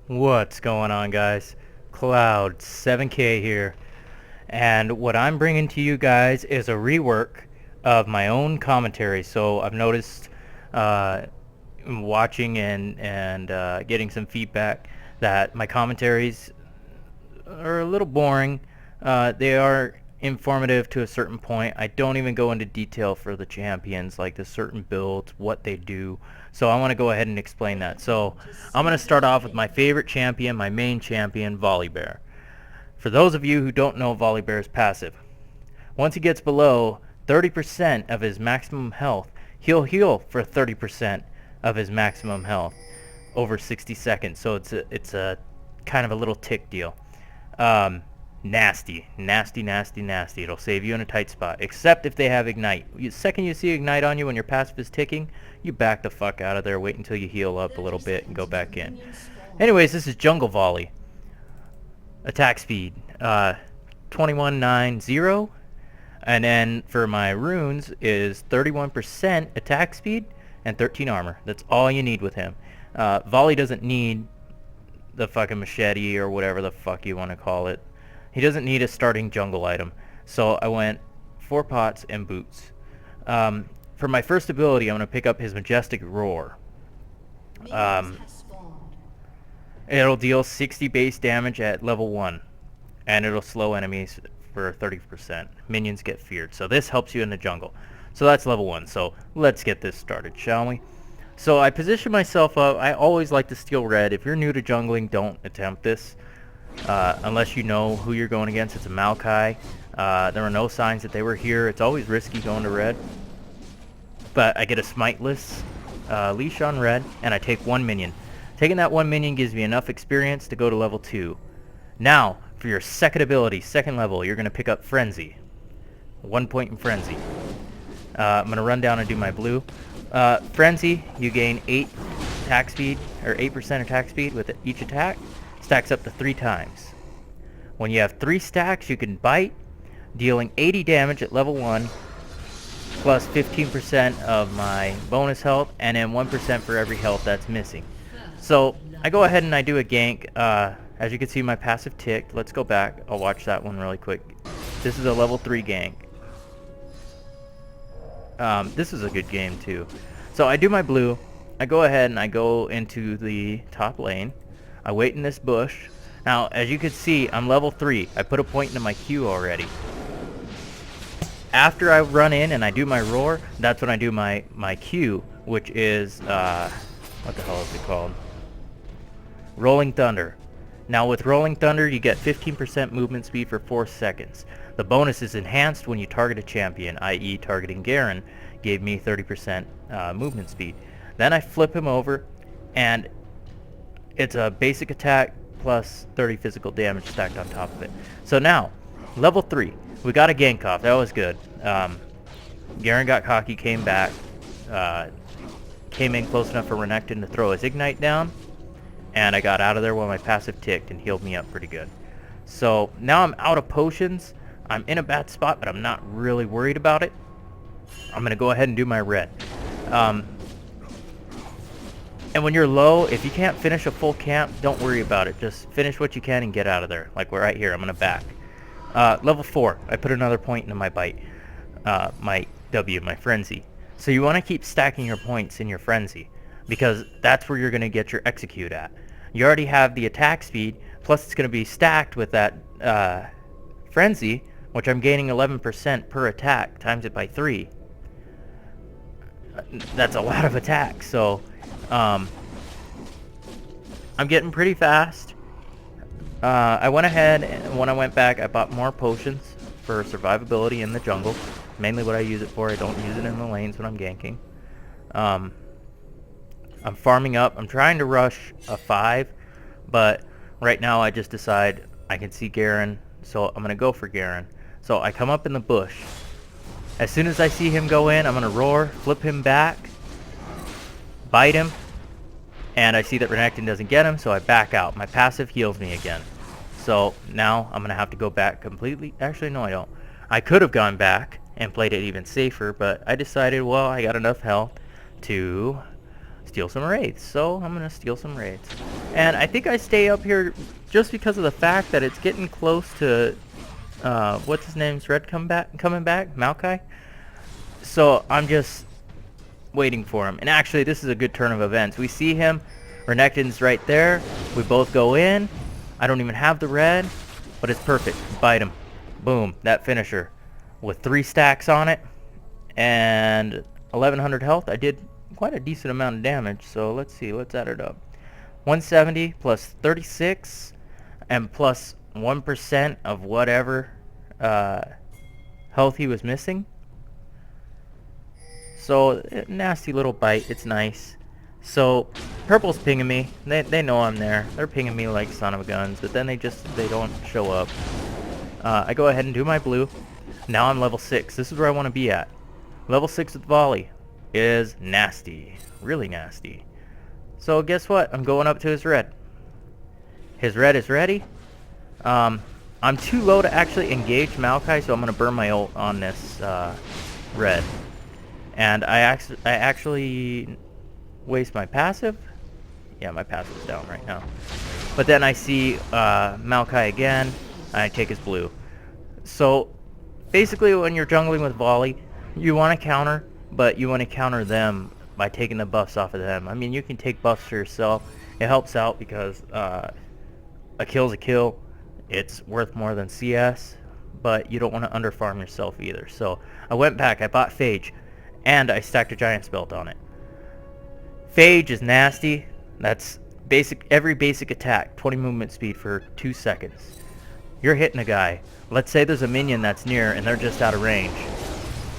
What's going on, guys? Cloud7k here, and what I'm bringing to you guys is a rework of my own commentary. So I've noticed, uh, watching and getting some feedback that my commentaries are a little boring. They are informative to a certain point. I don't even go into detail for the champions, like the certain builds, what they do. So I want to go ahead and explain that. So I'm going to start off with my favorite champion, my main champion, Volibear. For those of you who don't know Volibear's passive, once he gets below 30% of his maximum health, he'll heal for 30% of his maximum health over 60 seconds. So it's a kind of a little tick deal. Nasty, nasty, nasty, nasty. It'll save you in a tight spot, except if they have ignite. Second you see ignite on you when your passive is ticking, you back the fuck out of there, wait until you heal up a little bit and go back in. Anyways, this is jungle volley. Attack speed, 2190, and then for my runes is 31% attack speed and 13 armor. That's all you need with him. Volley doesn't need the fucking machete or whatever the fuck you want to call it. He doesn't need a starting jungle item. So I went 4 pots and boots. For my first ability, I'm going to pick up his Majestic Roar. It'll deal 60 base damage at level 1. And it'll slow enemies for 30%. Minions get feared. So this helps you in the jungle. So that's level 1. So let's get this started, shall we? So I position myself up. I always like to steal red. If you're new to jungling, don't attempt this. Unless you know who you're going against. It's a Maokai. There were no signs that they were here. It's always risky going to red. But I get a smiteless leash on red, and I take 1 minion. Taking that 1 minion gives me enough experience to go to level 2. Now, for your second ability, second level, you're going to pick up Frenzy. 1 point in Frenzy. I'm going to run down and do my blue. Frenzy, you gain 8 attack speed, or 8% attack speed with each attack. Stacks up to 3 times. When you have 3 stacks, you can bite, dealing 80 damage at level 1, plus 15% of my bonus health, and then 1% for every health that's missing. So I go ahead and I do a gank. As you can see, my passive ticked. Let's go back. I'll watch that one really quick. This is a level 3 gank. This is a good game too. So I do my blue. I go ahead and I go into the top lane. I wait in this bush. Now, as you can see, I'm level 3. I put a point into my Q already. After I run in and I do my roar, that's when I do my Q, which is, what the hell is it called? Rolling Thunder. Now, with Rolling Thunder, you get 15% movement speed for 4 seconds. The bonus is enhanced when you target a champion, i.e. targeting Garen gave me 30% movement speed. Then I flip him over, and it's a basic attack plus 30 physical damage stacked on top of it. So now, level 3. We got a gank off. That was good. Garen got cocky, came back. Came in close enough for Renekton to throw his Ignite down. And I got out of there while my passive ticked and healed me up pretty good. So now I'm out of potions. I'm in a bad spot, but I'm not really worried about it. I'm going to go ahead and do my red. And when you're low, if you can't finish a full camp, don't worry about it. Just finish what you can and get out of there. Like we're right here. I'm going to back. Level 4. I put another point into my bite. My W, my Frenzy. So you want to keep stacking your points in your Frenzy, because that's where you're going to get your execute at. You already have the attack speed, plus it's going to be stacked with that Frenzy, which I'm gaining 11% per attack, times it by 3. That's a lot of attack, so I'm getting pretty fast. I went ahead, and when I went back, I bought more potions for survivability in the jungle. Mainly what I use it for. I don't use it in the lanes when I'm ganking. I'm farming up. I'm trying to rush a 5, but right now I just decide I can see Garen, so I'm going to go for Garen. So I come up in the bush. As soon as I see him go in, I'm going to roar, flip him back, bite him, and I see that Renekton doesn't get him, so I back out. My passive heals me again. So now I'm going to have to go back completely. Actually, no, I don't. I could have gone back and played it even safer, but I decided, well, I got enough health to steal some wraiths. So I'm gonna steal some wraiths, and I think I stay up here just because of the fact that it's getting close to what's his name's coming back, Maokai. So I'm just waiting for him. And actually, this is a good turn of events. We see him. Renekton's right there. We both go in. I don't even have the red, but it's perfect. Bite him. Boom. That finisher with 3 stacks on it and 1100 health. I did quite a decent amount of damage. So let's see. Let's add it up. 170 plus 36 and plus 1% of whatever health he was missing. So, nasty little bite. It's nice. So, purple's pinging me. They know I'm there. They're pinging me like son of a guns, but then they don't show up. I go ahead and do my blue. Now I'm level 6. This is where I want to be at. Level 6 with volley is nasty. Really nasty. So, guess what? I'm going up to his red. His red is ready. I'm too low to actually engage Maokai, so I'm going to burn my ult on this red. And I actually waste my passive. Yeah, my passive's down right now. But then I see Maokai again, and I take his blue. So basically when you're jungling with volley, you want to counter, but you want to counter them by taking the buffs off of them. I mean, you can take buffs for yourself. It helps out because a kill's a kill. It's worth more than CS, but you don't want to underfarm yourself either. So I went back, I bought Phage, and I stacked a Giant's Belt on it. Phage is nasty. That's every basic attack, 20 movement speed for 2 seconds. You're hitting a guy. Let's say there's a minion that's near and they're just out of range.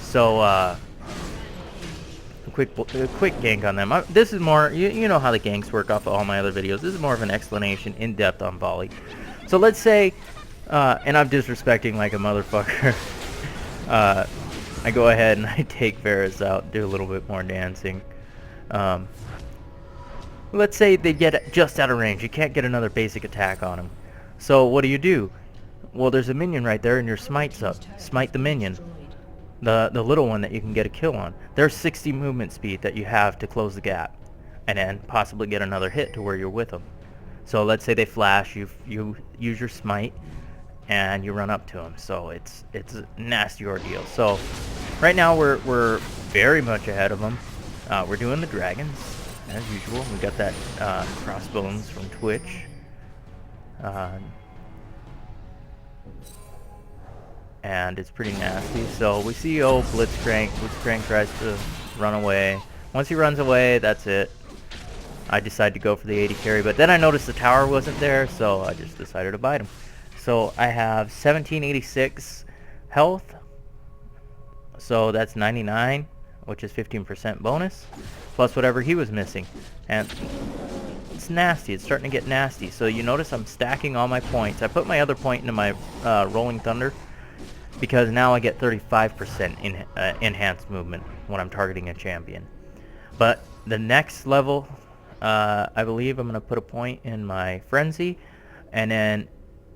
So a quick gank on them. This is more, you know how the ganks work off of all my other videos. This is more of an explanation in depth on volley. So let's say, and I'm disrespecting like a motherfucker. I go ahead and I take Varus out, do a little bit more dancing. Let's say they get just out of range. You can't get another basic attack on them. So what do? Well, there's a minion right there and your smite's up. Smite the minion. The little one that you can get a kill on. There's 60 movement speed that you have to close the gap. And then possibly get another hit to where you're with them. So let's say they flash, you use your smite, and you run up to them. So it's a nasty ordeal. So right now we're very much ahead of them. We're doing the dragons as usual. We got that crossbones from Twitch. And it's pretty nasty. So we see Blitzcrank. Blitzcrank tries to run away. Once he runs away, that's it. I decided to go for the 80 carry, but then I noticed the tower wasn't there, so I just decided to bite him. So I have 1786 health. So that's 99, which is 15% bonus, plus whatever he was missing. And it's nasty. It's starting to get nasty. So you notice I'm stacking all my points. I put my other point into my Rolling Thunder, because now I get 35% in enhanced movement when I'm targeting a champion. But the next level, I believe I'm going to put a point in my Frenzy, and then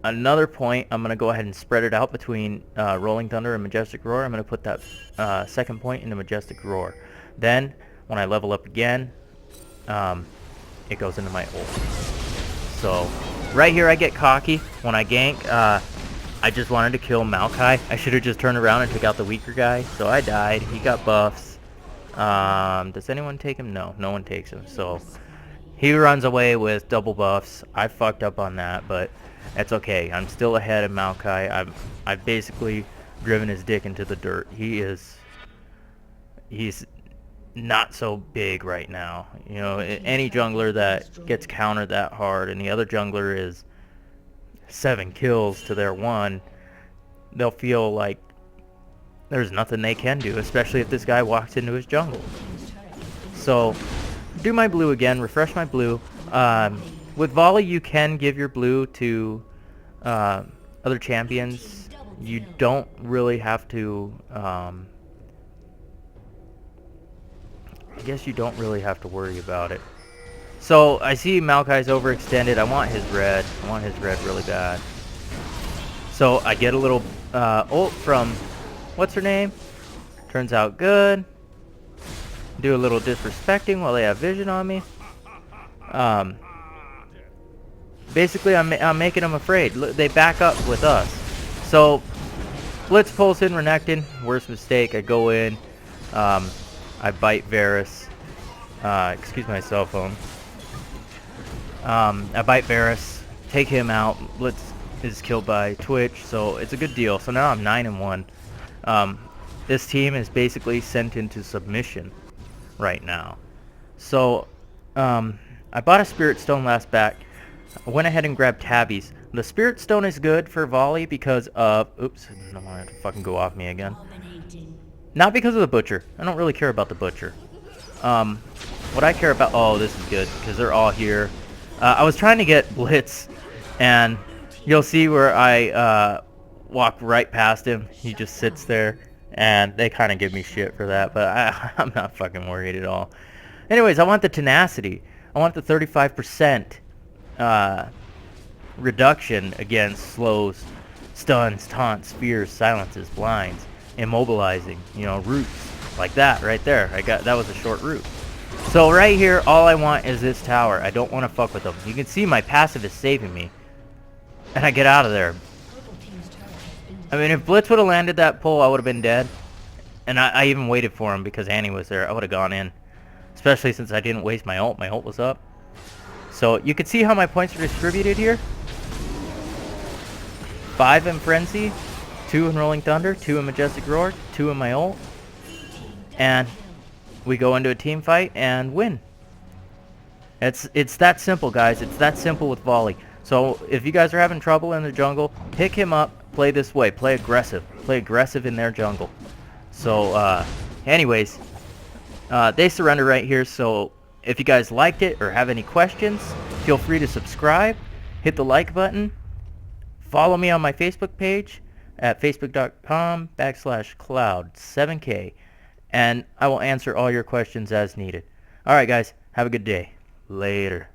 another point I'm going to go ahead and spread it out between Rolling Thunder and Majestic Roar. I'm going to put that second point into Majestic Roar. Then when I level up again, it goes into my ult. So right here I get cocky when I gank. I just wanted to kill Maokai. I should have just turned around and took out the weaker guy. So I died. He got buffs. Does anyone take him? No, no one takes him. So he runs away with double buffs. I fucked up on that, but it's okay. I'm still ahead of Maokai. I've basically driven his dick into the dirt. He's not so big right now. You know, any jungler that gets countered that hard and the other jungler is 7 kills to their 1, they'll feel like there's nothing they can do, especially if this guy walks into his jungle. So do my blue again, refresh my blue. With volley you can give your blue to other champions. You don't really have to I guess you don't really have to worry about it. So I see Maokai's overextended. I want his red. I want his red really bad. So I get a little ult from what's her name? Turns out good. do a little disrespecting while they have vision on me. Basically, I'm making them afraid. They back up with us. So, Blitz pulls in Renekton. Worst mistake. I go in. I bite Varus. Excuse my cell phone. I bite Varus. Take him out. Blitz is killed by Twitch. So, it's a good deal. So now I'm 9-1. This team is basically sent into submission right now. So, I bought a Spirit Stone last back. I went ahead and grabbed Tabby's. The Spirit Stone is good for volley because of... Oops, I don't want it to fucking go off me again. Not because of the Butcher. I don't really care about the Butcher. What I care about... Oh, this is good because they're all here. I was trying to get Blitz, and you'll see where I walk right past him. He just sits there, and they kind of give me shit for that, but I'm not fucking worried at all. Anyways, I want the tenacity. I want the 35% reduction against slows, stuns, taunts, fears, silences, blinds, immobilizing, roots, like that right there. That was a short root. So right here, all I want is this tower. I don't want to fuck with them. You can see my passive is saving me, and I get out of there. I mean, if Blitz would have landed that pull, I would have been dead. And I even waited for him because Annie was there. I would have gone in, especially since I didn't waste my ult. My ult was up. So you can see how my points are distributed here. 5 in Frenzy, 2 in Rolling Thunder, 2 in Majestic Roar, 2 in my ult. And we go into a team fight and win. It's that simple, guys. It's that simple with volley. So if you guys are having trouble in the jungle, pick him up, play this way, play aggressive. Play aggressive in their jungle. So anyways, they surrender right here. So if you guys liked it or have any questions, feel free to subscribe, hit the like button, follow me on my Facebook page at facebook.com/Cloud7k, and I will answer all your questions as needed. Alright guys, have a good day. Later.